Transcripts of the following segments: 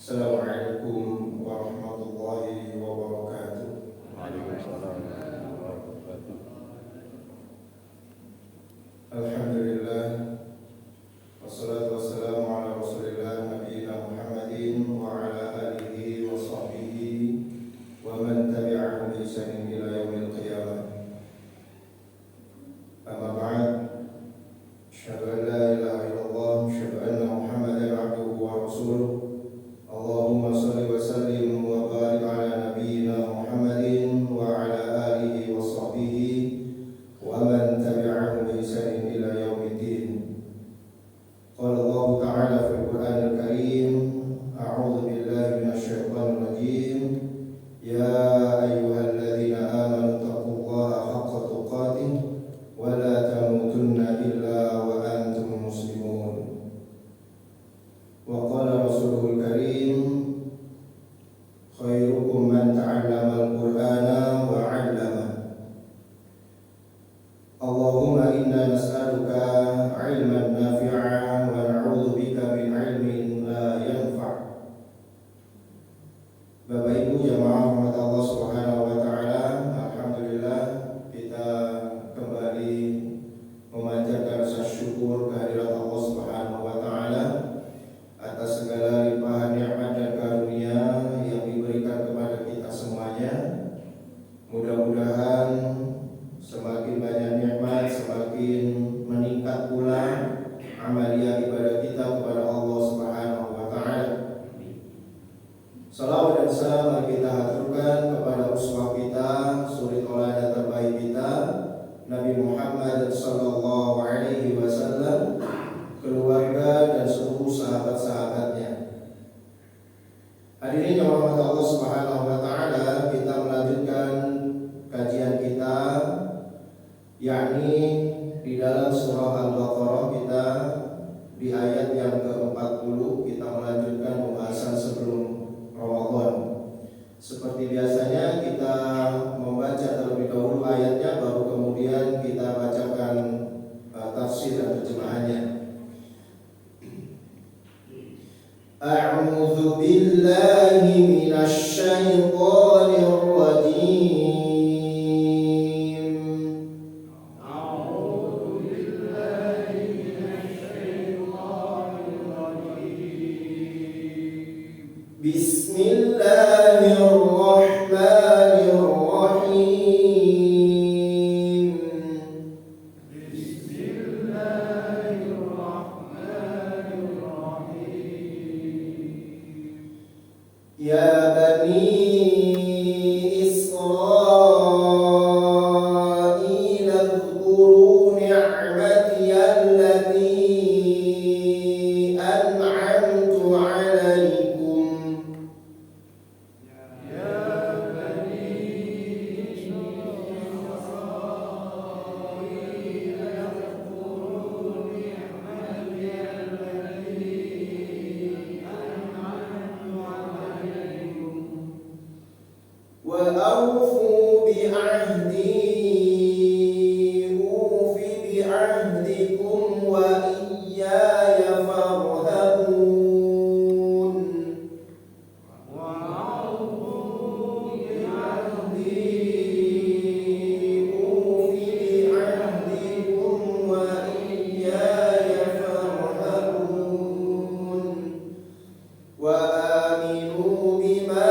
Assalamualaikum warahmatullahi wabarakatuh. Waalaikumsalam warahmatullahi wabarakatuh. Alhamdulillah, wassalatu wassalamu ala rasulillah nabiyina Muhammadin wa ala alihi wa sahbihi wa man tabi'ahum bi ihsanin ila yaumil qiyamah. Amma ba'd, asyhadu an la ilaha illallah, asyhadu anna Muhammadan abduhu wa rasuluh. Allahumma salli wa sallim wa barik ala nabiyyina Muhammadin wa ala alihi wa sahbihi wa man tabi'ahum bi ihsanin ila yaumiddin. Qala Allah ta'ala fil Qur'anil Karim, a'udzu billahi minasy syaithanir rajim. Ya ayyuhalladzina amanu taqullaha haqqa tuqatih wa la tamutunna illa wa antum muslimun. Wa qala Rasulul Karim, khairukum man ta'allama al-Qur'ana wa 'allama. Allahumma inna nas'aluka 'ilman nafi'an wa na'udzu bika min 'ilmin la yanfa'. Bapak Ibu jamaah rahmat Allah Subhanahu wa taala, alhamdulillah kita kembali memanjatkan rasa syukur kehadirat Allah Subhanahu wa taala atas segala limpahan nikmat dan karunia yang diberikan kepada kita semuanya. Mudah-mudahan semakin banyak nikmat, semakin meningkat pula amaliyah ibadah kita kepada Allah Subhanahu wa taala. Salawat dan salam kita haturkan kepada uswah kita, suri tauladan terbaik kita, Nabi Muhammad sallallahu alaihi wasallam, keluarga dan seluruh sahabat-sahabatnya. Hadirin yang dirahmati Allah Subhanahu wa taala, kita melanjutkan kajian kita yakni di dalam surah Al-Baqarah. Kita di ayat yang ke-40 kita melanjutkan pembahasan sebelum Ramadan. Seperti biasanya kita membaca terlebih dahulu ayatnya, baru kemudian kita bacakan tafsir dan terjemahannya. A'udzu billahi minasy syaithanir rajim. Bismillahirrahmanirrahim. Ya bani Israil اذkuru ni'mati allati an'amtu 'alaikum. وأوفوا بعهدي أوف بعهدكم وإياي فارهبون. وأوفوا بعهدي أوف بعهدكم وإياي فارهبون. وآمنوا بما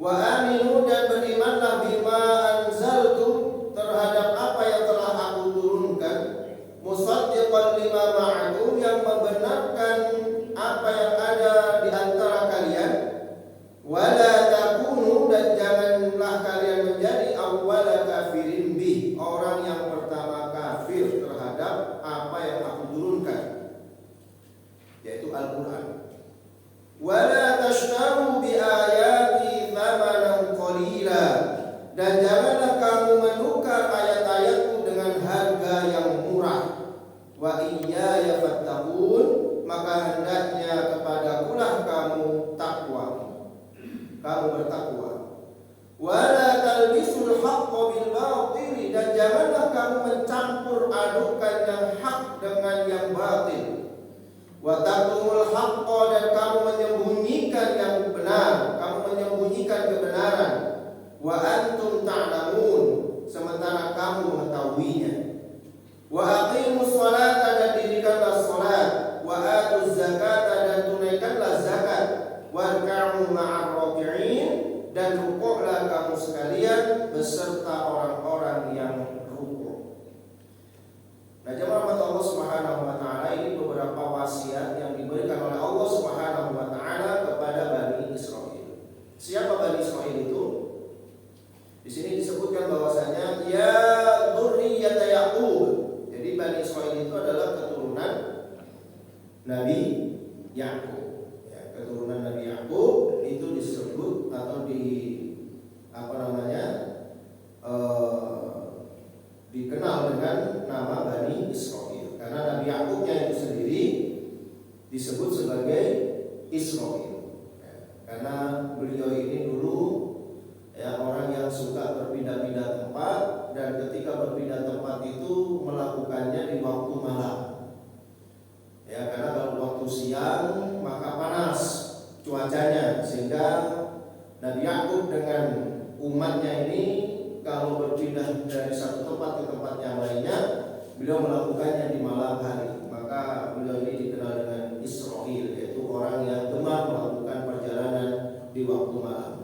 Wa aminu dan berimanlah bima anzaltu terhadap apa yang telah aku turunkan, musaddiqan lima ma'akum yang membenarkan apa yang ada di antara kalian, wala takunu dan janganlah kalian menjadi awwala kafirin bih, orang yang pertama kafir terhadap apa yang aku turunkan, yaitu Al-Qur'an. Wala tashtaru bi ayati thamanan qalila, dan janganlah kamu menukar ayat-ayatku dengan harga yang murah. Wa iyaya fattaqun, maka hendaknya kepadakulah kamu takwa, kamu bertakwa. Wala talbisul haqqo bil batil, dan janganlah kamu mencampur adukan yang hak dengan yang batil. Wa taqtumul haqqo, dan kamu menyembunyikan yang benar, kamu menyembunyikan kebenaran. Wa antum ta'lamun, sementara kamu mengetahuinya. Wa aqimus sholata, dan dirikanlah salat. Wa atuz zakata, dan tunaikanlah zakat. Warka'u ma'ar raki'in, dan rukuklah kamu sekalian beserta orang-orang yang rukuk. Nah, jemaah Allah Subhanahu wa taala, ini beberapa wasiat yang diberikan oleh Allah Subhanahu wa taala kepada Bani Israil. Siapa Bani Israil itu? Di sini disebutkan bahwasanya ya dzurriyyata Yaqub. Jadi Bani Israil itu adalah keturunan Nabi Yakub. Ya, keturunan Nabi Yakub itu disebut atau dikenal dengan nama Bani Israil, karena Nabi Yakubnya itu sendiri disebut sebagai Israil, ya, karena beliau ini dulu ya orang yang suka berpindah-pindah tempat, dan ketika berpindah tempat itu melakukannya di waktu malam. Ya, karena kalau waktu siang maka panas cuacanya, sehingga Nabi Yakub dengan umatnya ini kalau berpindah dari satu tempat ke tempat yang lainnya, beliau melakukannya di malam hari. Maka beliau ini dikenal dengan Israil, yaitu orang yang gemar melakukan perjalanan di waktu malam.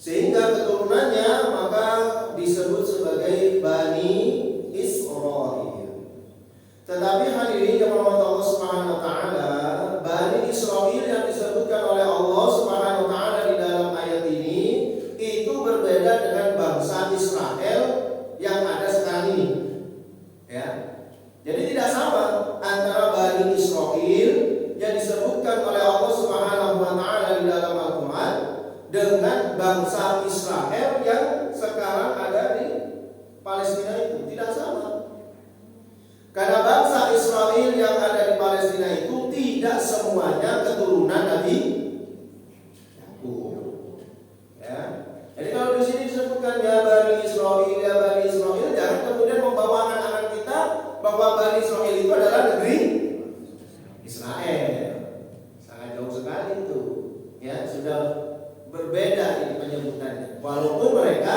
Sehingga keturunannya maka disebut sebagai Bani Israil. Tetapi hadirin yang dirahmati Allah Subhanahu wa taala, Bani Israil yang disebutkan oleh Allah Subhanahu wa taala di dalam ayat ini itu berbeda dengan bangsa Israel yang ada sekarang ini. Ya. Jadi tidak sama antara Bani Israil yang disebutkan oleh Allah Subhanahu wa taala di dalam Al-Qur'an dengan bangsa Israel yang sekarang ada di Palestina itu, tidak sama. Karena bangsa Israel yang ada di Palestina itu tidak semuanya keturunan Nabi Yakub. Ya. Jadi kalau di sini disebutkan ya Bani Israel, jangan kemudian membawa anak-anak kita bahwa Bani Israel itu adalah negeri Israel. Sangat jauh sekali itu. Ya, sudah berbeda ini penyebutannya. Walaupun mereka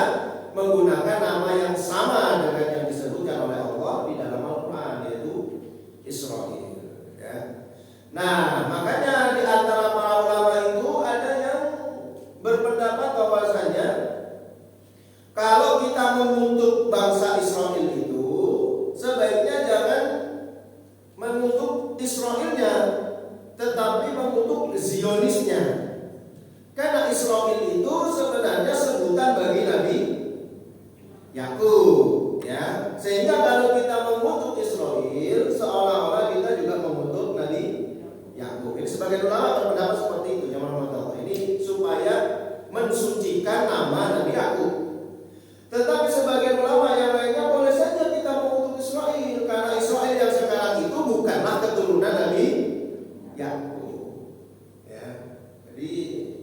menggunakan nama yang sama dengan yang disebutkan oleh Allah di dalam Al-Qur'an, yaitu Israel. Ya. Nah, makanya di antara para ulama itu ada yang berpendapat bahwasanya kalau kita mengutuk bangsa Israel itu, sebaiknya jangan mengutuk Israelnya, tetapi mengutuk Zionisnya. Karena Israel itu sebenarnya sebutan bagi Nabi Yakub, ya. Sehingga kalau kita mengutuk Israel, seolah-olah kita juga mengutuk Nabi Yakub. Ini sebagian ulama berpendapat seperti itu, jemaah. Ini supaya mensucikan nama Nabi Yakub. Tetapi sebagian ulama yang lainnya boleh saja kita mengutuk Israel, karena Israel yang sekarang itu bukanlah keturunan Nabi Yakub. Ya. Jadi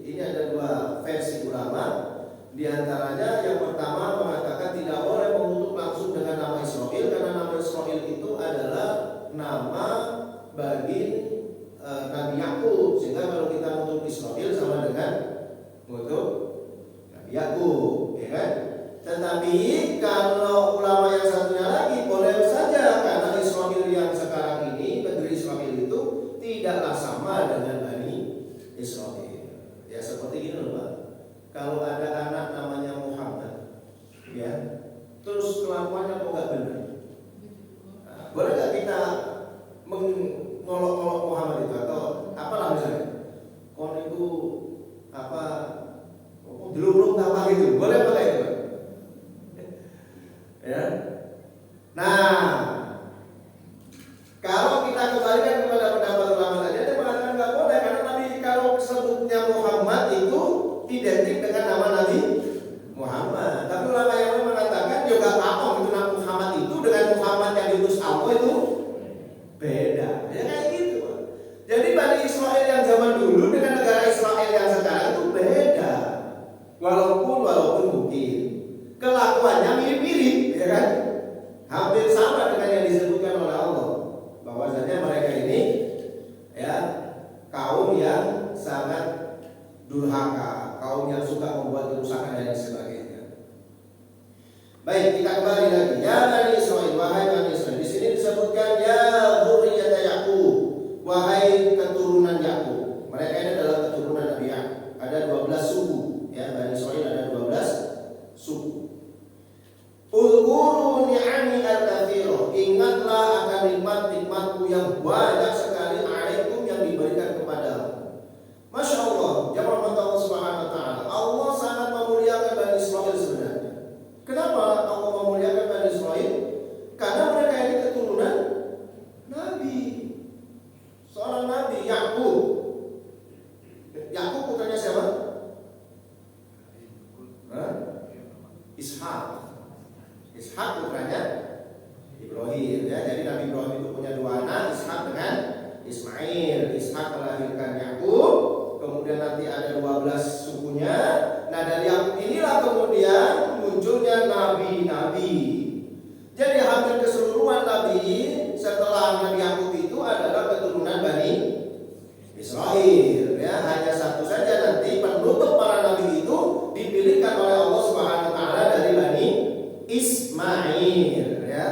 ini ada dua versi ulama. Di antaranya yang pertama mengatakan tidak boleh mengutuk langsung dengan nama Israel, karena nama Israel itu adalah nama bagi Nabi Yakub, sehingga kalau kita mengutuk Israel sama dengan mengutuk Nabi Yakub, ya kan? Tetapi kalau ulama yang satunya lagi boleh saja, karena Israel yang sekarang ini, negeri Israel itu tidaklah sama dengan Bani Israel. Ya seperti ini loh Pak. belum tambah gitu. Boleh pakai itu. Ya. Nah, kalau kita kembalikan kepada pendapat ulama tadi, ada mengatakan nggak boleh karena Nabi kalau sebutnya Muhammad itu identik dengan nama Nabi Muhammad. Tapi ulama yang lain mengatakan juga apa itu nama Muhammad itu dengan Muhammad yang diutus Allah itu beda. Ya kayak gitu. Jadi Bani Israel yang zaman dulu dengan negara Israel yang sekarang itu beda. Walaupun mungkin kelakuannya mirip-mirip, ya kan? Hampir sama dengan yang disebutkan oleh Allah. Bahwasanya mereka ini ya kaum yang sangat durhaka, kaum yang suka membuat kerusakan dan sebagainya. Baik, kita kembali lagi. Ya Bani Israil, wahai Bani Israil. Di sini disebutkan ya dzurriyyata Yaqub, wahai keturunan Yakub. Mereka ini adalah keturunan Nabi Yakub. Ada 12 suku, ya Bani Israil ada 12 suku. Uzkuru ni'ami al-katsira. Ingatlah akan nikmat-nikmatku yang banyak sekali alaikum yang diberikan kepadamu. Masya Allah, ya rahmat Allah Subhanahu wa taala. Allah sangat memuliakan Bani Israil sebenarnya. Kenapa Allah memuliakan Bani Israil? Karena mereka ini keturunan Nabi. Seorang Nabi Yakub. Yakub putranya siapa? Ishak. Ishak putranya Ibrahim, ya. Jadi Nabi Ibrahim itu punya dua anak, Ishak dengan Ismail. Ishak melahirkan Yakub, kemudian nanti ada 12 sukunya. Nah, dari Yakub inilah kemudian munculnya nabi-nabi. Jadi hampir keseluruhan nabi setelah Nabi Yakub itu adalah keturunan Bani Israil, ya. Hanya satu saja nanti penutup para nabi itu dipilihkan oleh Allah Subhanahu wa taala dari Bani Ismail, ya.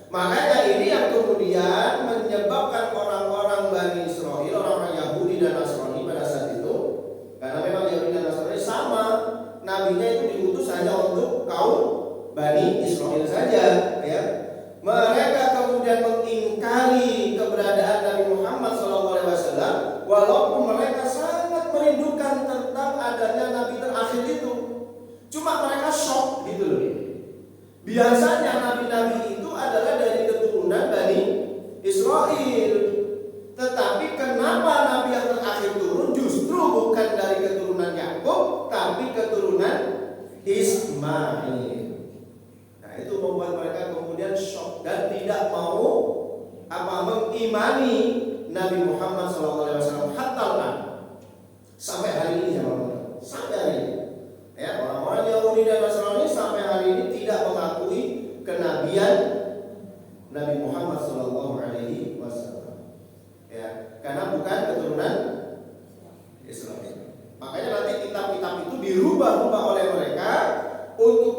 Makanya ini yang kemudian menyebabkan orang-orang Bani Israil, orang-orang Yahudi dan Nasrani pada saat itu, karena memang Yahudi dan Nasrani sama, nabinya itu diutus hanya untuk kaum Bani Israil saja, ya. Mereka kemudian mengingkari keberadaan Nabi Muhammad SAW, walaupun mereka sangat merindukan tentang adanya nabi terakhir itu. Cuma mereka shock gitu loh. Biasanya nabi-nabi itu adalah dari keturunan Bani Israil. Tetapi kenapa nabi yang terakhir turun justru bukan dari keturunan Yakub, tapi keturunan Ismail. Nah, itu membuat mereka kemudian shock dan tidak mau mengimani Nabi Muhammad SAW hatta sampai hari ini, jemaah. Sampai hari ini. Ya, orang-orang Yahudi dan Nasrani sampai hari ini tidak mengakui kenabian Nabi Muhammad SAW. Ya, karena bukan keturunan Israel. Makanya nanti kitab-kitab itu dirubah-rubah oleh mereka untuk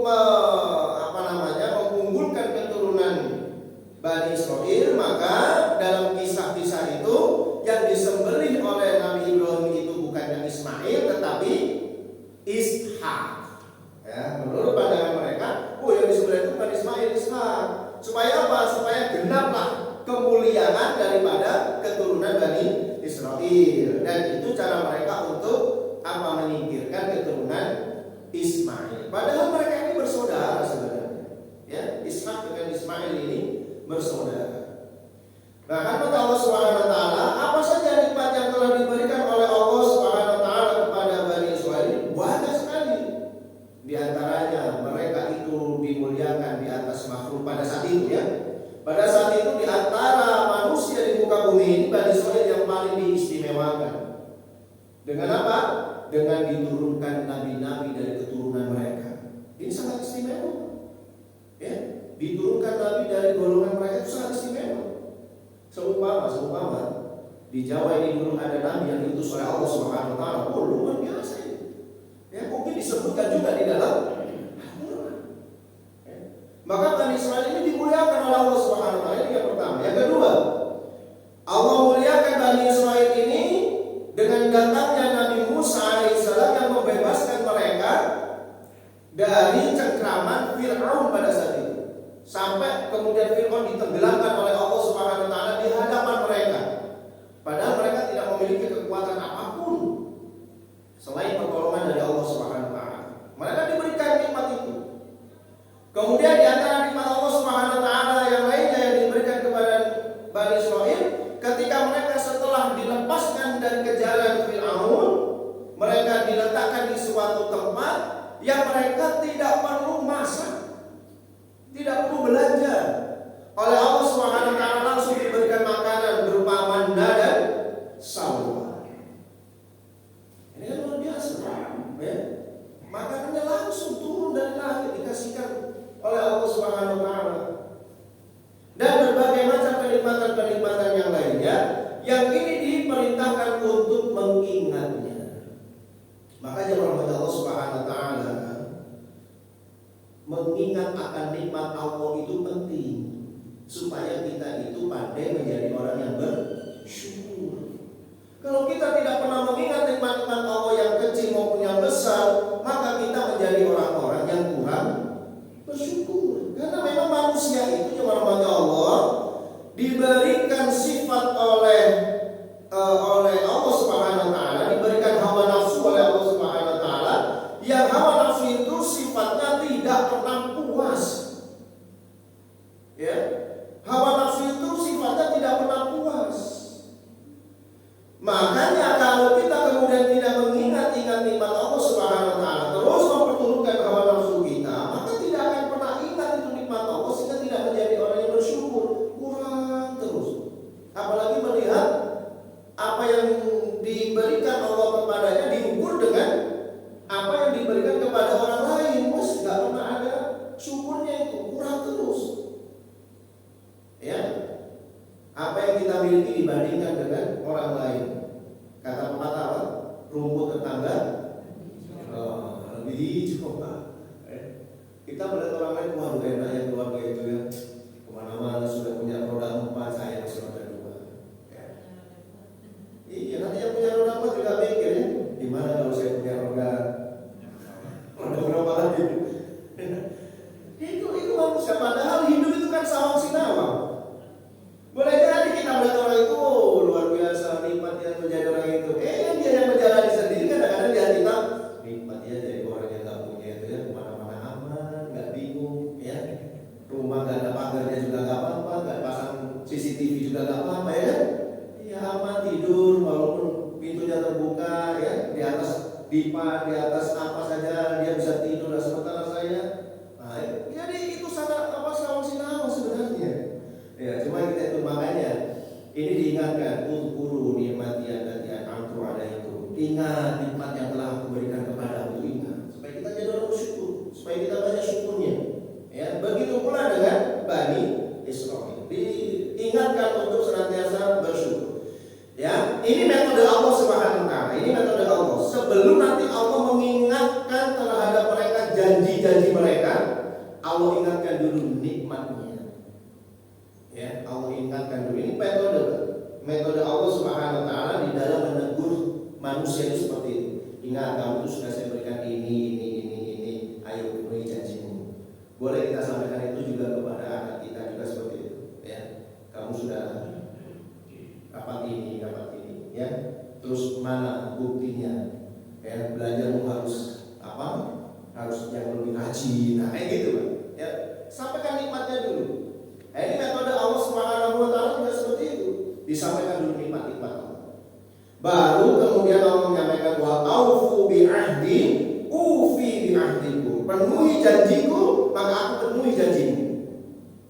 mengunggulkan keturunan Bani Israel. Maka dalam kisah-kisah itu yang disembelih oleh Nabi Ibrahim itu bukannya Ismail tetapi Ishak. Ya, menurut pandangan mereka, yang disembelih itu bukan Ismail, Ishak. Supaya apa? Supaya genaplah kemuliaan daripada keturunan Bani Israel. Dan itu cara mereka untuk menyingkirkan keturunan Ismail. Padahal mereka ini bersaudara sebenarnya. Ya, Ishak dengan Ismail ini bersaudara. Bahkan kata Allah Subhanahu wa taala, apa saja nikmat yang telah diberikan oleh Allah Subhanahu wa taala kepada Bani Israil? Banyak sekali. Di antaranya mereka itu dimuliakan di atas makhluk pada saat itu, ya. Pada saat itu di antara manusia di muka bumi ini Bani Israil yang paling diistimewakan. Dengan apa? Dengan diturunkan nabi-nabi dari keturunan mereka. Ini sangat istimewa. Ya, diturunkan nabi dari golongan mereka itu sangat istimewa. Seumpama di Jawa ini dulu ada nabi yang diutus oleh Allah Subhanahu wa taala. Luar biasa ini. Ya, mungkin disebutkan juga di dalam Al-Qur'an. Ya. Maka Bani Israil ini dimuliakan oleh Allah Subhanahu wa taala. Ini yang pertama. Yang kedua, Allah muliakan Bani Israil ini dengan datangnya Nabi Musa alaihissalam yang membebaskan mereka dari cengkraman Fir'aun pada saat itu. Sampai kemudian Fir'aun ditenggelamkan oleh Allah Subhanahu wa taala di hadapan mereka. Padahal mereka tidak memiliki kekuatan apapun selain pertolongan dari Allah Subhanahu wa taala. suatu tempat yang mereka tidak perlu masak, tidak perlu belanja. Oleh Allah Subhanahu wa taala langsung diberikan makanan berupa manna dan salwa. Ini kan luar biasa, ya. Makanannya langsung turun dari langit dikasihkan oleh Allah Subhanahu wa taala. Dan berbagai macam kenikmatan-kenikmatan yang lainnya yang ini diperintahkan untuk mengingatnya. Makanya Allah Subhanahu wa taala mengingat akan nikmat Allah itu penting supaya kita itu pandai menjadi orang yang bersyukur. Kalau kita tidak pernah mengingat nikmat-nikmat Allah yang kecil maupun yang besar, maka kita menjadi orang-orang yang kurang bersyukur. Karena memang manusia itu cuma rahmat Allah diberikan sifat oleh Allah Subhanahu wa taala, diberikan hawa nafsu oleh Allah Subhanahu wa taala, yang hawa nafsu itu sifatnya tidak pernah puas. Ya. Hawa nafsu itu sifatnya tidak pernah puas. Makanya kalau kita kemudian tidak mengingat-ingat nikmat Allah Subhanahu wa taala, terus memperturutkan hawa nafsu kita, maka tidak akan pernah ingat itu nikmat Allah sehingga tidak menjadi orang yang bersyukur. Kurang terus. Apalagi melihat apa yang diberikan Allah kepadanya diukur dengan apa yang diberikan kepada orang lain. Mas, gak pernah ada syukurnya, itu kurang terus. Ya. Apa yang kita miliki dibandingkan dengan orang lain. Kata pepatah apa? Rumput tetangga lebih hijau. Kita melihat orang lain, waduh enaknya keluarga itu ya, kemana-mana sudah punya roda 4, saya masih roda 2 ya. Iya, nanti yang punya roda 4 juga mikir ya, gimana kalau saya punya roda berapa lagi? Itu manusia, padahal hidup itu kan sawang sinawang. Boleh jadi kita melihat orang itu luar biasa nikmatnya menjadi orang itu. Dia yang menjalani sendiri, kadang-kadang dia kita nikmatnya jadi orang yang nggak punya itu ya, kemana-mana aman, nggak bingung ya. Rumah nggak ada pagarnya juga nggak apa-apa, nggak pasang CCTV juga nggak apa-apa ya. Iya aman, tidur walaupun pintunya terbuka ya, di atas dipan, di atas apa saja dia bisa tidur. Dan sementara saya, jadi itu sangat sawang sinawang sebenarnya. Ya, cuma kita itu makanya ini diingatkan untuk nikmat yang antu ada itu. Ingat nikmat yang telah aku berikan kepada itu, ingat supaya kita jadi orang bersyukur, supaya kita banyak syukurnya. Ya, begitu pula dengan Bani Israil. Diingatkan untuk senantiasa bersyukur. Ya, ini metode Allah Subhanahu wa taala. Ini metode Allah. Sebelum nanti Allah mengingatkan terhadap mereka janji-janji mereka, Allah ingatkan dulu nikmatnya. Ya, Allah ingatkan dulu. Ini metode Allah Subhanahu wa taala di dalam menegur manusia itu seperti itu. Ingat, kamu itu sudah saya berikan ini. Ayo penuhi janjimu. Boleh kita sampaikan itu juga kepada anak kita juga seperti itu. Ya, kamu sudah dapat ini, ya. Terus mana buktinya? Ya, belajarmu harus apa? Harus yang lebih rajin. Nah, kayak gitu, Pak. Ya, sampaikan nikmatnya dulu. Ini metode Allah Subhanahu wa taala juga seperti itu. Disampaikan dulu nikmat-nikmat Allah. Baru kemudian Allah menyampaikan wa aufu bi ahdi ufi bi ahdiku. Penuhi janjiku, maka aku penuhi janjimu.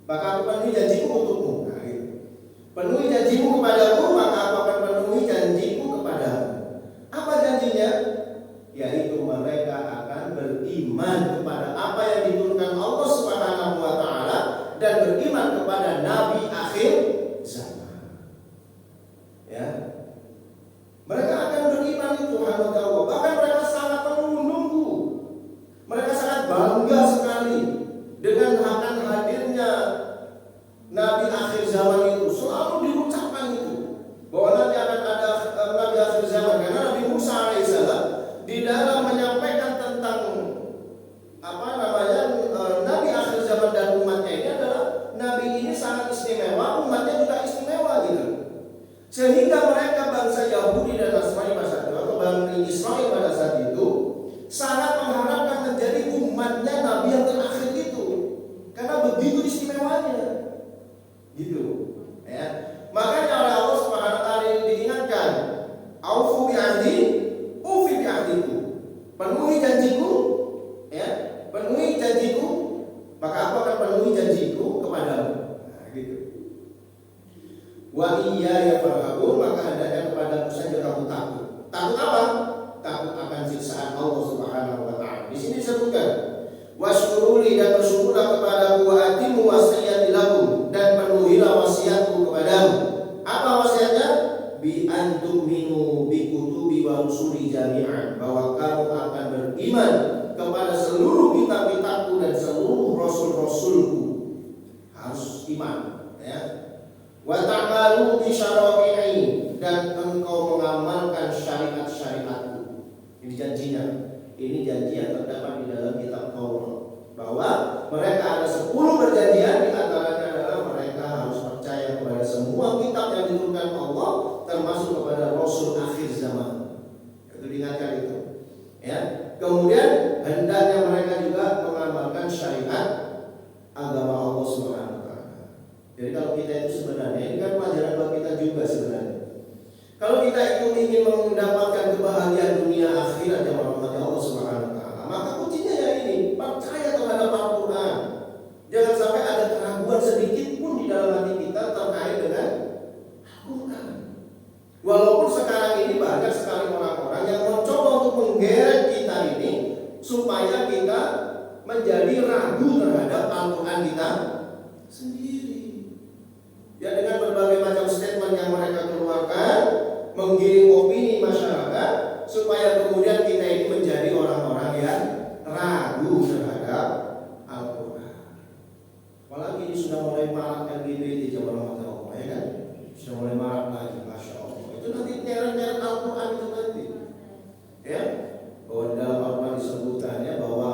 Maka aku penuhi janjiku untukmu. Nah, gitu. Penuhi janjimu kepadaku, maka aku akan penuhi janjiku kepadamu. Apa janjinya? Yaitu mereka akan beriman kepada apa yang diturunkan Allah Subhanahu wa taala dan beriman kepada Nabi akhir zaman. Ya, mereka akan beriman itu Allah. Bahkan mereka sangat menunggu. Mereka sangat bangga sekali dengan akan hadirnya Nabi akhir zaman itu. Selalu diucapkan itu bahwa nanti penuhi janjiku, ya, penuhi janjiku, maka aku akan penuhi janjiku kepadamu. Nah, gitu. Wa iyaya farhabun, maka hendaknya kepadaku saja kamu takut. Takut apa? Takut akan siksaan Allah Subhanahu wa taala. Di sini disebutkan wasykuruli, dan bersyukurlah kepadaku, wa atimu wasiyati lakum, dan penuhilah wasiatku kepadamu. Apa wasiatnya? Bi antum minu bi kutubi wa rusuli jami'an, bahwa kamu akan beriman kepada seluruh kitab-kitabku dan seluruh rasul-rasulku. Harus iman, ya. Wa ta'malu bi syara'i'i, dan engkau mengamalkan syariat-syariatku. Ini janjinya. Ini janji yang terdapat di dalam kitab Taurat, bahwa mereka ada 10 perjanjian, di antaranya adalah mereka harus percaya kepada semua kitab yang diturunkan Allah, termasuk kepada Rasul akhir zaman. Itu diingatkan itu. Ya. Kemudian hendaknya mereka juga mengamalkan syariat agama Allah Subhanahu wa taala. Jadi kalau kita itu sebenarnya, ini kan pelajaran buat kita juga sebenarnya. Kalau kita itu ingin mendapatkan kebahagiaan dunia akhirat yang rahmat Allah Subhanahu wa taala, maka kuncinya ya ini, percaya terhadap Al-Qur'an. Jangan sampai ada keraguan sedikit pun di dalam hati kita terkait dengan Al-Qur'an. Walaupun sekarang ini banyak sekali orang-orang yang mencoba untuk menggeret kita ini supaya kita menjadi ragu terhadap Al-Qur'an kita sendiri. Ya, dengan berbagai macam statement yang mereka keluarkan, menggiring opini masyarakat supaya kemudian kita ini menjadi orang-orang yang ragu terhadap Al-Qur'an. Apalagi ini sudah mulai marak kan di zaman Allah, ya kan? Sudah mulai marak lagi, masya Allah. Itu nanti nyeret-nyeret Al-Qur'an itu nanti, ya. Bahwa di dalam Al-Qur'an disebutkannya bahwa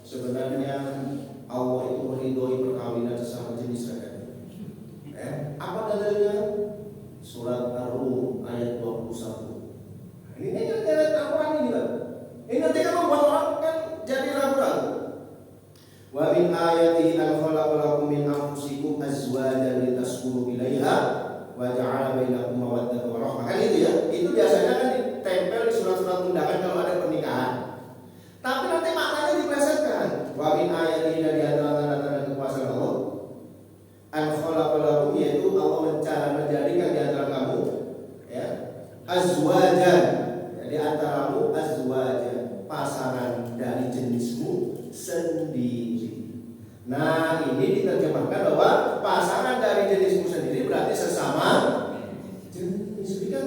sebenarnya Allah itu meridhoi perkawinan sesama jenis saja. Apa dalilnya? Surat Ar-Rum ayat 21. Ini nyeret Al-Qur'an ini kan. Ini nanti kan membuat orang kan jadi ragu-ragu. Wa min ayatihi an khalaqa lakum min anfusikum azwajan litaskunu ilaiha wa ja'ala bainakum mawaddatan wa rahmah. Kan itu ya. Itu biasanya kan ditempel di surat-surat undangan kalau ada pernikahan. Tapi nanti maknanya diplesetkan. Wa min ayatihi, dari antara tanda-tanda kekuasaan Allah, an khalaqa lakum, yaitu Allah menjadikan di antara kamu, ya, azwajan, di antaramu azwajan, pasangan dari jenismu sendiri. Nah, ini diterjemahkan bahwa pasangan dari jenismu sendiri berarti sesama jenis. Ini kan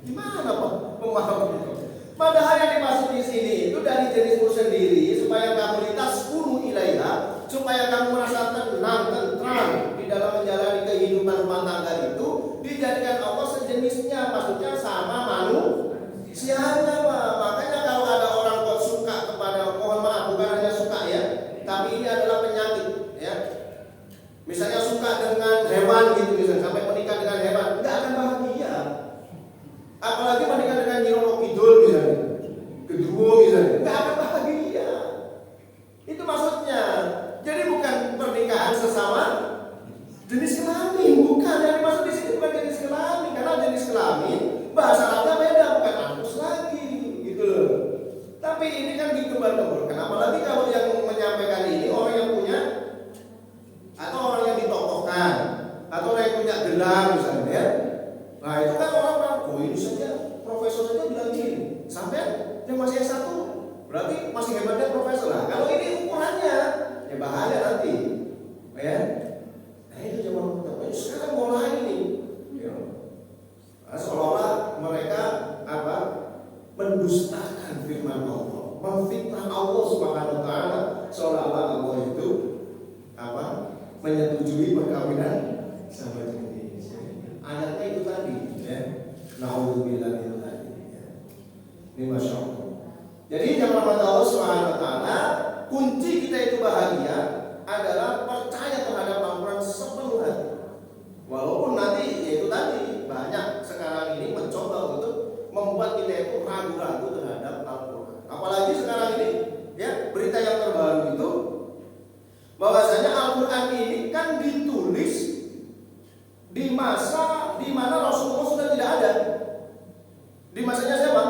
gimana Pak pemahaman itu? Padahal yang dimaksud di sini itu dari jenismu sendiri, supaya kamu litaskunu ilaiha, supaya kamu merasa tenang, tentram di dalam menjalani kehidupan rumah tangga itu, dijadikan Allah sejenisnya, maksudnya sama manusianya, Pak. Makanya kalau ada orang kok suka kepada, mohon maaf, bukan hanya suka ya, tapi ini adalah penyakit, ya. Misalnya suka dengan hewan gitu, misalnya sampai menikah dengan hewan, nggak akan bahagia. Apalagi menikah dengan Nyi Roro Kidul misalnya, Kedruwo misalnya, nggak akan bahagia. Itu maksudnya. Jadi bukan pernikahan sesama jenis kelamin, bukan. Yang dimaksud di sini bukan jenis kelamin, karena jenis kelamin bahasa Arabnya beda, bukan anus lagi, gitu loh. Tapi ini kan digembar-gemborkan. Apalagi kalau yang menyampaikan ini orang yang punya, atau orang yang ditokohkan, atau orang yang punya gelar misalnya, ya. Nah itu kan orang-orang, oh ini saja profesor saja bilang gini, sampai yang masih S1 berarti masih hebatnya profesor lah. Kalau ini ukurannya, ya bahaya nanti, ya. Nah itu zaman pertama. Sekarang mulai ini, ya. Nah, seolah-olah mereka apa? Mendustakan firman Allah, memfitnah Allah Subhanahu wa taala, seolah-olah Allah itu apa? Menyetujui perkawinan sama jenis. Ayatnya itu tadi, ya. Na'udzubillah min dzalik. Ini masya Allah. Jadi jamaah Allah Subhanahu wa taala, kunci kita itu bahagia adalah percaya terhadap Al-Qur'an sepenuh hati. Walaupun nanti yaitu tadi banyak sekarang ini mencoba untuk membuat kita itu ragu-ragu terhadap Al-Qur'an. Apalagi sekarang ini, ya, berita yang terbaru itu bahwasanya Al-Qur'an ini kan ditulis di masa di mana Rasulullah sudah tidak ada. Di masanya siapa?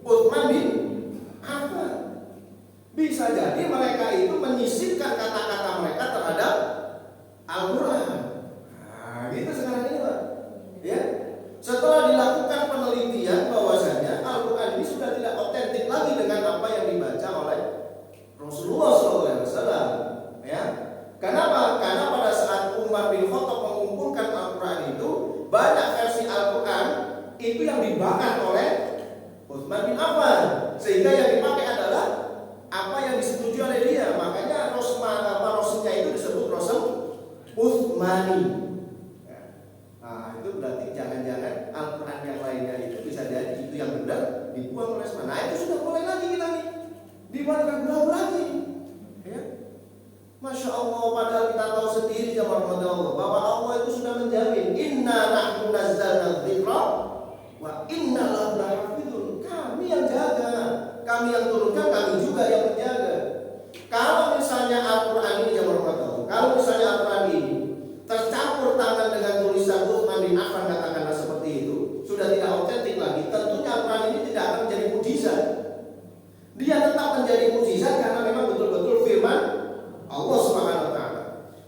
Utsman bin bisa jadi mereka itu menyisipkan kata-kata mereka terhadap Al-Quran. Nah, gitu sekarang ini Pak. Ya. Setelah dilakukan penelitian bahwasanya Al-Quran ini sudah tidak otentik lagi dengan apa yang dibaca oleh Rasulullah SAW. Ya. Kenapa? Karena pada saat Umar bin Khattab mengumpulkan Al-Quran itu, banyak versi Al-Quran itu yang dibakar oleh Utsman bin Affan, sehingga yang dipakai adalah apa yang disetujui oleh dia. Makanya Rasulnya itu disebut Rasul Utsmani. Nah, itu berarti jangan-jangan Al-Quran yang lainnya itu bisa jadi itu yang benar dibuang oleh Utsman. Nah, itu sudah mulai lagi kita nih dibuat ragu lagi. Ya. Masya Allah, padahal kita tahu sendiri jamaah Allah bahwa Allah itu sudah menjamin inna nahnu nazzalna dzikra wa inna lahu lahafizun. Kami yang jaga, kami yang turunkan, kami juga yang menjaga. Kalau misalnya Al-Quran ini jamaah Allah, kalau misalnya Al-Quran ini tercampur tangan dengan tulisan Utsman bin Affan, katakanlah seperti itu, sudah tidak otentik lagi, tentunya Al-Quran ini tidak akan menjadi mukjizat. Dia tetap menjadi mukjizat karena memang betul-betul firman Allah Subhanahu wa taala.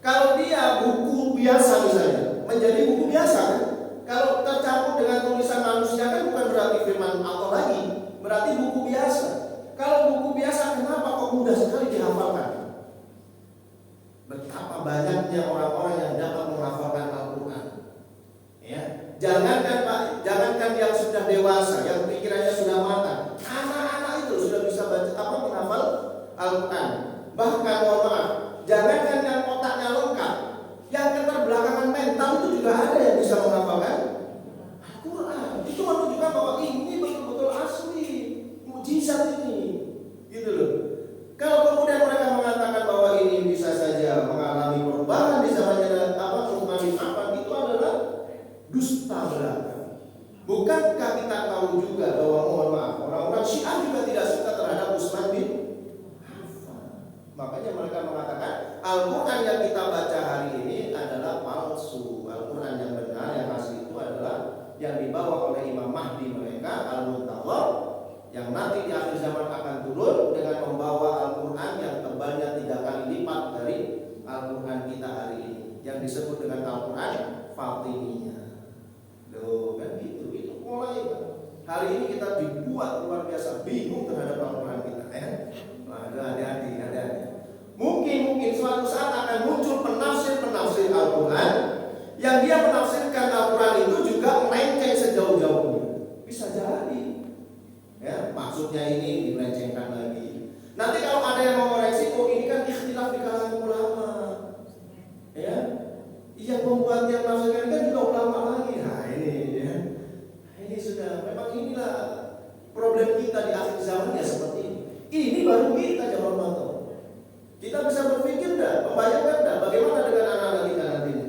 Kalau dia buku biasa misalnya, menjadi buku biasa kan? Kalau tercampur dengan tulisan manusia kan bukan berarti firman Allah lagi, berarti buku biasa. Kalau buku biasa kenapa kok mudah sekali dihafalkan? Betapa banyaknya orang-orang yang dapat menghafalkan Al-Quran. Ya, jangankan Pak, jangankan yang sudah dewasa, yang pikirannya sudah matang, anak-anak itu sudah bisa menghafal Al-Quran. Bahkan mohon maaf, jangankan yang otaknya lengkap, yang keterbelakangan mental itu juga ada yang bisa menghafalkan Al-Quran. Itu menunjukkan bahwa ini betul-betul asli, mukjizat ini, gitu loh. Kalau kemudian mereka mengatakan bahwa ini bisa saja mengalami perubahan di zamannya Utsman bin Affan, itu adalah dusta belaka. Bukankah kita tahu juga bahwa mohon maaf, orang-orang Syiah juga tidak suka terhadap Utsman bin Affan. Makanya mereka mengatakan Al-Quran yang kita baca hari ini adalah palsu. Al-Quran yang benar, yang asli itu adalah yang dibawa oleh Imam Mahdi mereka, Al-Muntadhar, yang nanti di akhir zaman akan turun dengan membawa Al-Quran yang tebalnya 3 kali lipat dari Al-Quran kita hari ini, yang disebut dengan Al-Quran Fatimiyah. Loh, kan gitu, itu mulai hari ini kita dibuat luar biasa bingung terhadap Al-Quran kita. Hati-hati. Mungkin suatu saat akan muncul penafsir Al-Quran yang dia menafsirkan Al-Quran itu juga melenceng sejauh-jauhnya. Bisa jadi. Ya, maksudnya ini dimelencengkan lagi. Nanti kalau ada yang mau koreksi, oh ini kan ikhtilaf di kalangan ulama. Ya, yang membuat yang menafsirkan kan juga ulama lagi. Nah ini, ya. Ini sudah memang inilah problem kita di akhir zaman ya seperti ini. Ini baru kita jawab mata. Kita bisa berpikir dah, membayangkan dah bagaimana dengan anak-anak kita nantinya.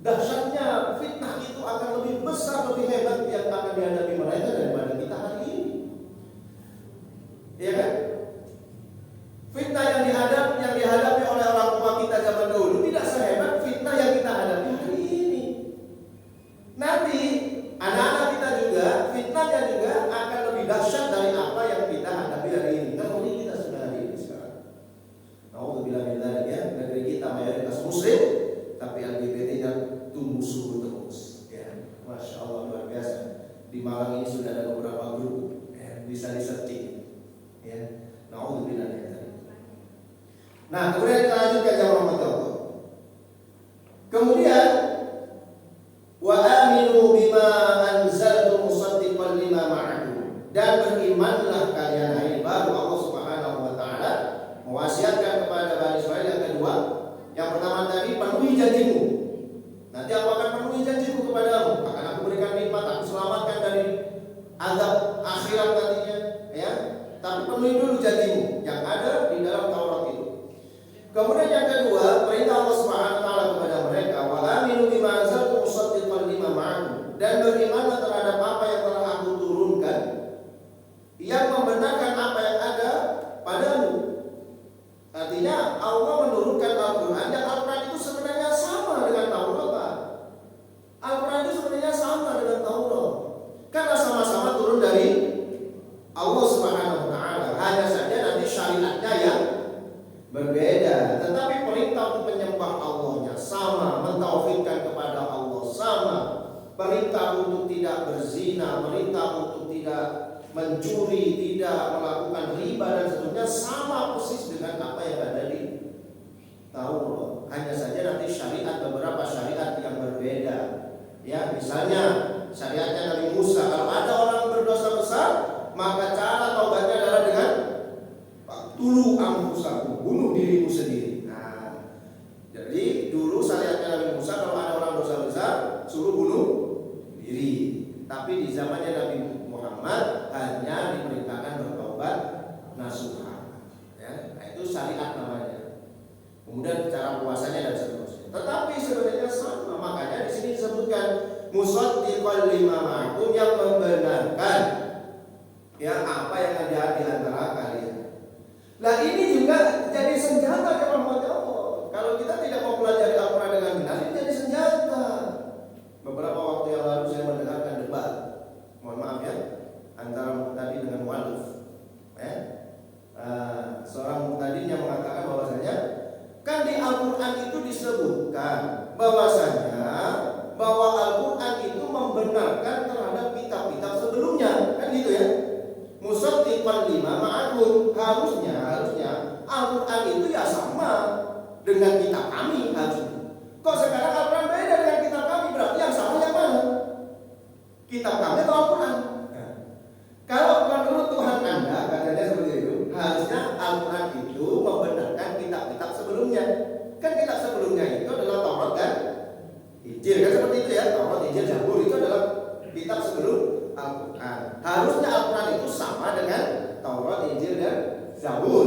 Dahsyatnya fitnah itu akan lebih besar, lebih hebat yang akan dihadapi mereka daripada kita hari ini. Iya kan? Fitnah yang dihadapi oleh orang tua kita zaman dulu tidak sehebat fitnah yang kita hadapi hari ini. Nanti anak-anak kita juga fitnahnya juga akan lebih dahsyat dari apa yang kita hadapi hari ini. Kan ini kita sudah hari ini sekarang. Alhamdulillah ya, negeri kita mayoritas Muslim, tapi LGBT-nya tumbuh subur terus. Ya, masya Allah luar biasa. Di Malang ini sudah ada beberapa grup, ya, bisa disearching. Ya, naudzubillah. Nah, kemudian kita lanjutkan jamaah Allah. Kemudian wa aminu bima anzaltu musaddiqan lima ma'akum, dan berimanlah kalian. Ini baru Allah Subhanahu wa taala mewasiatkan kepada Bani Israil yang kedua. Yang pertama tadi, penuhi janjimu. Nanti aku akan penuhi janjiku kepadamu, akan aku berikan nikmat, aku selamatkan dari azab akhirat nantinya, ya. Tapi penuhi dulu janjimu yang ada di dalam Taurat itu. Kemudian yang kedua, perintah Allah Subhanahu wa taala kepada mereka, wa aminu bima anzaltu musaddiqan lima ma'akum, dan berimanlah terhadap apa yang telah aku turunkan yang membenarkan apa yang ada padamu. Artinya Allah menurunkan Al-Quran, dan Al-Quran itu sebenarnya sama dengan Taurat. Al-Quran itu sebenarnya sama dengan Taurat, karena sama-sama turun dari Allah Subhanahu wa taala. Hanya saja nanti syariatnya yang berbeda, tetapi perintah untuk menyembah Allahnya sama, mentauhidkan kepada Allah sama, perintah untuk tidak berzina, perintah untuk tidak mencuri, tidak melakukan riba dan seterusnya sama persis dengan apa yang ada di Taurat. Hanya saja nanti syariat, beberapa syariat yang berbeda. Ya, misalnya syariatnya Nabi Musa, kalau ada orang berdosa besar, maka cara taubatnya adalah dengan tulu anfusakum, bunuh dirimu sendiri. Nah, jadi dulu syariatnya Nabi Musa, kalau ada orang dosa besar, suruh bunuh diri. Tapi di zamannya Nabi Muhammad hanya diperintahkan bertaubat nasuha. Ya, nah itu syariat namanya. Kemudian cara puasanya dan seterusnya. Tetapi sebenarnya sama, makanya di sini disebutkan musaddiqal lima ma'akum, yang membenarkan ya apa yang ada di antara kalian. Nah ini juga jadi senjata ya rahmat Allah. Kalau kita tidak mau pelajari Al-Quran dengan benar, ini jadi senjata. Beberapa waktu yang lalu saya mendengarkan debat, mohon maaf ya, antara Muqtadi dengan Waluf. Seorang Muqtadinya mengatakan bahwasanya kan di Al-Quran itu disebutkan bahwasanya bahwa Al-Quran itu membenarkan terhadap kitab-kitab sebelumnya, kan gitu ya. Musaddiqan lima ma'akum, harusnya Al-Quran itu ya sama dengan kitab kami harusnya. Kok sekarang Al-Quran beda dengan kitab kami, berarti yang salah yang mana? Kitab kami atau Al-Quran? Nah, kalau menurut Tuhan Anda katanya seperti itu, harusnya Al-Quran itu membenarkan kitab-kitab sebelumnya. Kan kitab sebelumnya itu adalah Taurat dan Injil, kan seperti itu ya. Taurat, Injil, Zabur itu adalah kitab sebelum Al-Quran. Harusnya Al-Quran itu sama dengan Taurat, Injil, dan Zabur.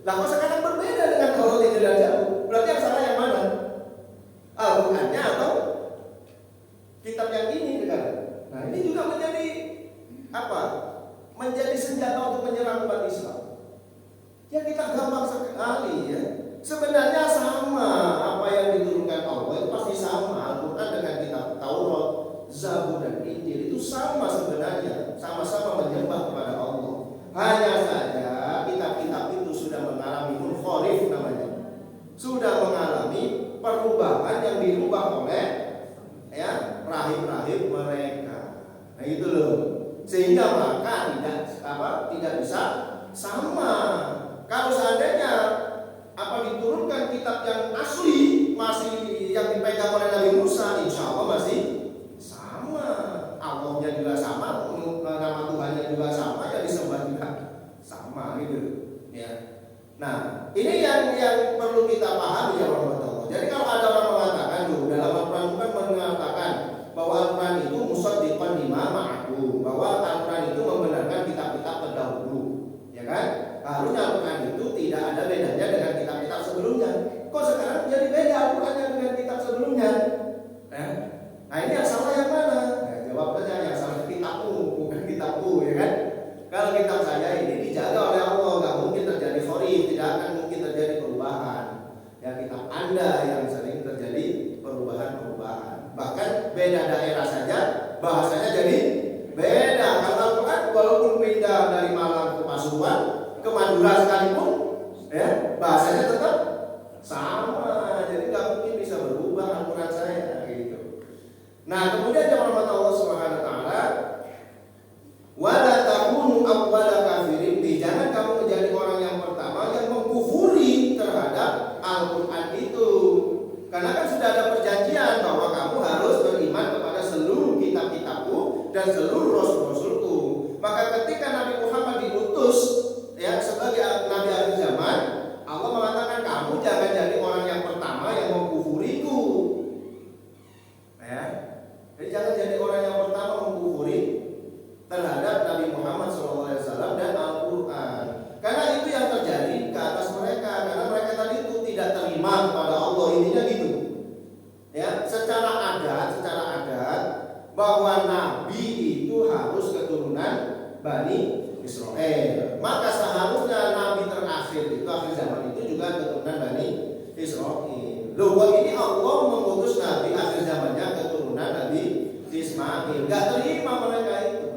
Nah kok sekarang berbeda dengan Taurat, Injil, dan Zabur? Berarti yang salah yang mana? Al-Qurannya atau kitab yang ini kan? Nah ini juga menjadi apa? Menjadi senjata untuk menyerang umat Islam. Ya kita gampang sekali ya. Sebenarnya sama, apa yang diturunkan Allah itu pasti sama. Al-Quran dengan kitab Taurat, Zabur, dan Injil itu sama sebenarnya, sama-sama menyembah kepada Allah. Hanya saja kitab-kitab itu sudah mengalami munharif namanya, sudah mengalami perubahan yang dirubah oleh ya rahib-rahib mereka. Nah itu loh, sehingga maka tidak bisa sama. Kalau seandainya diturunkan kitab yang asli masih yang dipegang oleh Nabi Musa, insya Allah masih sama, Allahnya juga sama, nama Tuhannya juga sama, ya disembah juga sama gitu ya. Nah ini yang perlu kita pahami ya Allah. Jadi kalau ada orang mengatakan dalam Al-Quran bukan mengatakan bahwa Al-Quran itu musaddiqan lima ma'akum, bahwa Al-Quran itu membenarkan kitab-kitab terdahulu, ya kan? Harusnya Al-Quran itu tidak ada bedanya dengan kitab-kitab sebelumnya. Kok sekarang jadi beda Al-Qurannya dengan kitab sebelumnya? Nah ini yang salah yang mana? Nah, jawabnya yang salah kitabmu, bukan kitabku, ya kan? Kalau kitab saya ini dijaga oleh Allah, nggak mungkin terjadi kharif, tidak akan mungkin terjadi perubahan. Ya kitab Anda yang sering terjadi perubahan-perubahan. Bahkan beda daerah saja bahasanya jadi beda. Kalau Al-Quran walaupun pindah dari Malang ke Pasuruan, ke Madura sekalipun, ya bahasanya tetap sama. Jadi nggak mungkin bisa berubah Al-Quran saya gitu. Nah kemudian jemaah Allah Subhanahu Wa Taala, wala takunu awwala kafirin bi, jangan kamu menjadi orang yang pertama yang mengkufuri terhadap Al-Quran itu. Karena kan sudah ada perjanjian bahwa kamu harus beriman kepada seluruh kitab-kitabku dan seluruh rasul-rasulku. Maka ketika Nabi Muhammad diutus ya sebagai nabi akhir zaman, Allah mengatakan kamu jangan jadi orang yang pertama yang mengkufuriku. Ya. Jadi jangan jadi orang yang pertama mengkufuri terhadap Nabi Muhammad SAW dan Al-Quran. Karena itu yang terjadi ke atas mereka. Karena mereka tadi itu tidak terima kepada Allah, intinya gitu. Ya, secara adat bahwa Nabi itu harus keturunan Bani Israel. Maka seharusnya Nabi terakhir itu akhir zaman itu juga keturunan Bani Israel. Loh, kok ini Allah mengutus Nabi akhir zamannya keturunan Nabi Ismail? Gak terima mereka itu.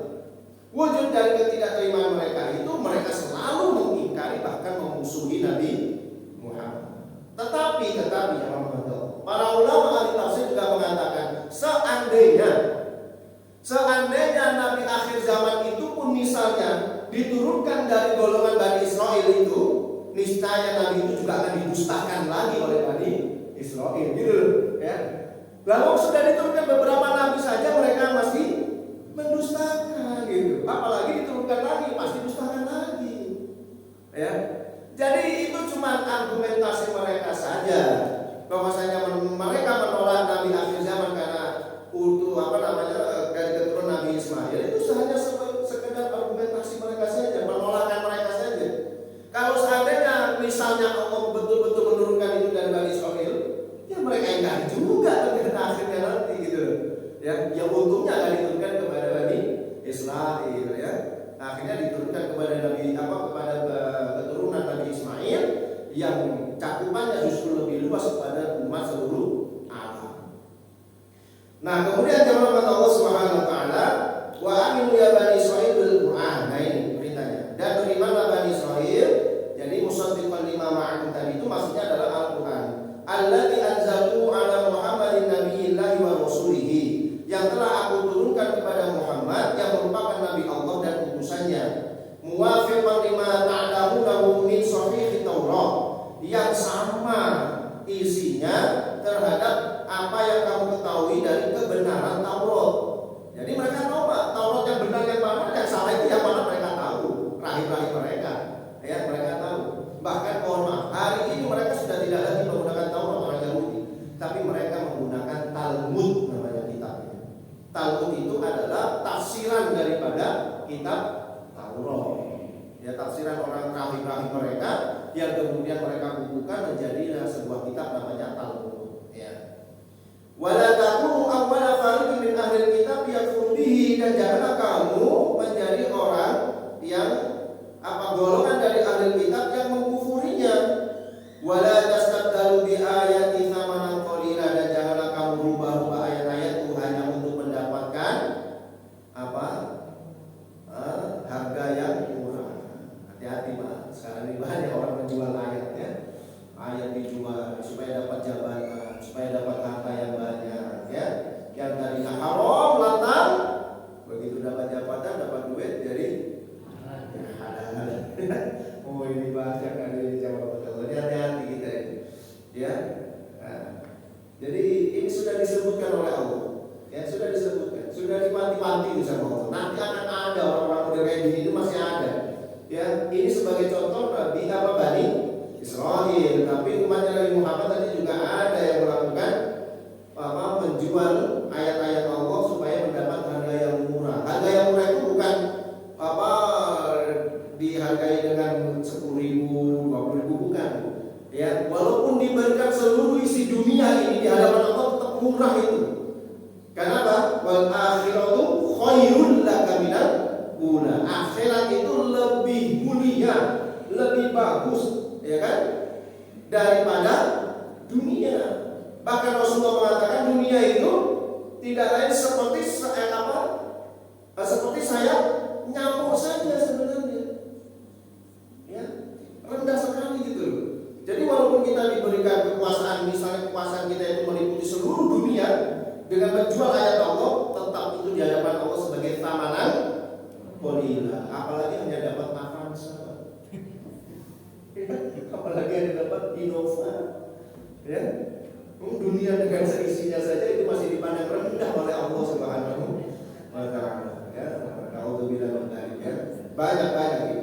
Wujud dari ketidakterimaan mereka itu, mereka selalu mengingkari bahkan memusuhi Nabi Tetapi para ulama ahli tafsir juga mengatakan seandainya Nabi akhir zaman itu pun misalnya diturunkan dari golongan Bani Israel itu, niscaya Nabi itu juga akan didustakan lagi oleh Bani Israel, gitu ya. Lalu sudah diturunkan beberapa nabi saja mereka masih mendustakan, gitu. Apalagi diturunkan lagi pasti dustakan lagi, ya. Jadi itu cuma argumentasi mereka saja, bahwasanya mereka menolak Nabi akhir zaman karena dari keturunan Nabi Ismail. Itu hanya sekedar argumentasi mereka saja, penolakan mereka saja. Kalau seandainya misalnya Allah betul-betul menurunkan itu dari Bani Israel, ya mereka enggak juga pada akhirnya nanti, gitu. Ya untungnya akan diturunkan kepada Bani Israel, ya. Akhirnya diturunkan kepada kepada keturunan Nabi Ismail yang cakupannya justru lebih luas kepada umat seluruh alam. Nah, kemudian firman Allah Subhanahu wa taala, wa aminu ya Bani Israil bil Qur'an. Nah, ini beritanya. Dan berimanlah Bani Israil, jadi musaddiqan lima ma'akum tadi itu maksudnya adalah Al-Qur'an. Allazi anzaltu ala Muhammadin nabiyyillahi wa rasulihi, yang telah aku turunkan kepada Muhammad yang merupakan nabi Allah dan utusannya. Muwafiqan lima ta'lamunahu min sahih Taurat, yang sama isinya terhadap apa yang kamu ketahui dari kebenaran Taurat. Jadi mereka tahu Pak, Taurat yang benar yang mana, yang salah itu yang mana mereka tahu, rahim-rahim mereka, ya mereka tahu. Bahkan mohon maaf, hari ini mereka sudah tidak lagi menggunakan Taurat orang Yahudi, tapi mereka menggunakan Talmud namanya kitabnya. Talmud itu adalah tafsiran daripada kitab Taurat. Ya, tafsiran orang rahim-rahim mereka yang kemudian mereka bukukan menjadi sebuah kitab namanya Talmud, ya. Wala takunu awwala fariqin min ahli kitab yakfur bihi, dan janganlah kamu menjadi orang yang golongan dari ahli kitab yang mengkufurinya. Wala tastabdalu bi ayati tsamanan qalila, dan janganlah kamu rubah-rubah ayat-ayatku hanya untuk mendapatkan harga yang murah. Hati-hati Pak, sekarang ini banyak orang menjual ayat, ya. Ayat dijual supaya dapat jabatan, supaya dapat harta yang banyak, ya. Yang tadinya haram lantar, begitu dapat jabatan, dapat duit, jadi halal. Oh, ini banyak kan ini jawab betul. Hati-hati kita ini, ya. Nah, jadi ini sudah disebutkan oleh Allah, ya, sudah disebutkan, sudah dipanti-panti sama Allah. Nanti akan ada orang-orang model kayak gini itu masih ada. Ya, ini sebagai contoh Bani Israel. Tapi umatnya Nabi Muhammad tadi juga ada yang melakukan menjual ayat-ayat Allah supaya mendapat harga yang murah. Harga yang murah itu bukan dihargai dengan 10.000, 20.000, bukan. Ya, walaupun diberikan seluruh isi dunia ini di hadapan Allah tetap murah itu. Kenapa? Wal akhiratu khairul laka minal ula. Akhirat itu lebih mulia, lebih bagus, ya kan, daripada dunia. Bahkan Rasulullah mengatakan dunia itu tidak lain seperti seperti saya nyamuk saja sebenarnya, ya, rendah sekali gitu. Jadi walaupun kita diberikan kekuasaan, misalnya kekuasaan kita itu meliputi seluruh dunia, dengan menjual ayat Allah, tetap itu di hadapan Allah sebagai thamanan qalila. Apalagi hanya dapat Avanza, apalagi hanya dapat Innova, ya. Dunia dengan seisinya saja itu masih dipandang rendah oleh Allah Subhanahu wa taala, ya. Nauzubillah min dzalik, ya. Banyak ini.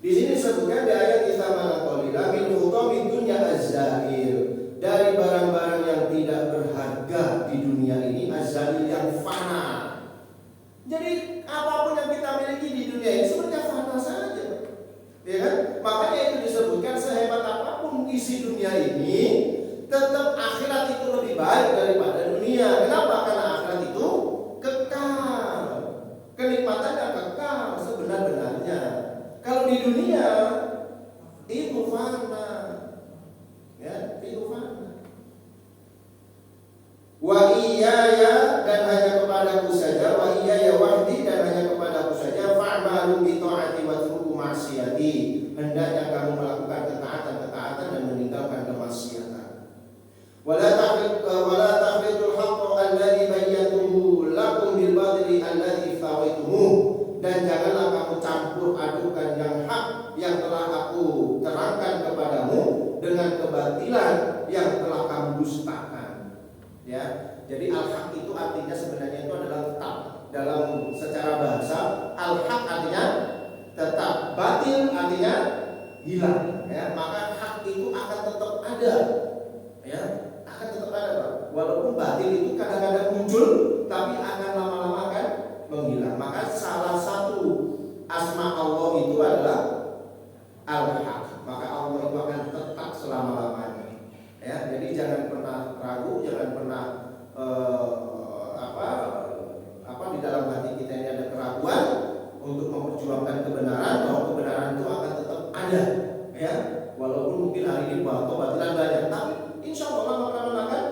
Di sini disebutkan di ayat thamanan qalila min hutamid dunya az-zail, dari barang-barang yang tidak berharga di dunia ini, az-zail yang fana. Jadi apapun yang kita miliki di dunia ini sebenarnya fana saja, ya kan? Makanya itu disebutkan sehebat apapun isi dunia ini, tetap akhirat itu lebih baik daripada dunia. Kenapa? Karena akhirat itu kekal, kenikmatannya kekal sebenar-benarnya. Kalau di dunia itu fana, ya, itu fana. Wa iyaya, dan hanya kepadaku saja, wa iyaya wahdi, dan hanya kepadaku saja, fa'malu bi ta'ati wa truku maksiati. Hendaknya kamu melakukan ketaatan dan meninggalkan kemaksiatan. Jadi al-haq itu artinya sebenarnya itu adalah tetap. Dalam secara bahasa, al-haq artinya tetap, batil artinya hilang. Ya, maka hak itu akan tetap ada. Ya, akan tetap ada, Pak. Walaupun batil itu kadang-kadang muncul, tapi akan lama-lama akan menghilang. Maka salah satu asma Allah itu adalah al-haq. Maka Allah itu akan tetap selama-lamanya. Ya, jadi jangan pernah ragu, jangan pernah di dalam hati kita ini ada keraguan untuk memperjuangkan kebenaran, bahwa kebenaran itu akan tetap ada. Ya, walaupun mungkin hari ini batilan banyak, tapi insya Allah lama-lama akan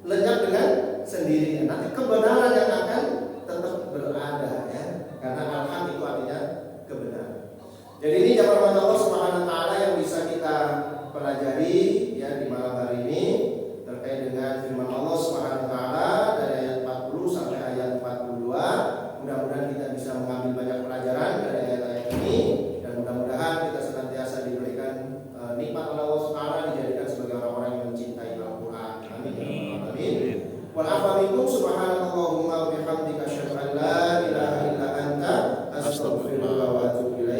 lenyap dengan sendirinya. Nanti kebenaran yang akan tetap berada, ya, karena al-haq itu artinya kebenaran. Jadi ini jamaah Allah Subhanahu wa taala yang bisa kita pelajari ya di malam hari ini terkait dengan firman Allah Subhanahu wa taala dari ayat 40 sampai ayat 42. Mudah-mudahan kita bisa mengambil banyak pelajaran dari ayat-ayat ini dan mudah-mudahan kita senantiasa diberikan nikmat oleh Allah Subhanahu wa taala, dijadikan sebagai orang-orang yang mencintai Al-Qur'an. Amin ya rabbal alamin. Wal afawikum subhanakallahumma wa bihamdika asyhadu an la ilaha illa anta astaghfiruka wa atubu ilaik.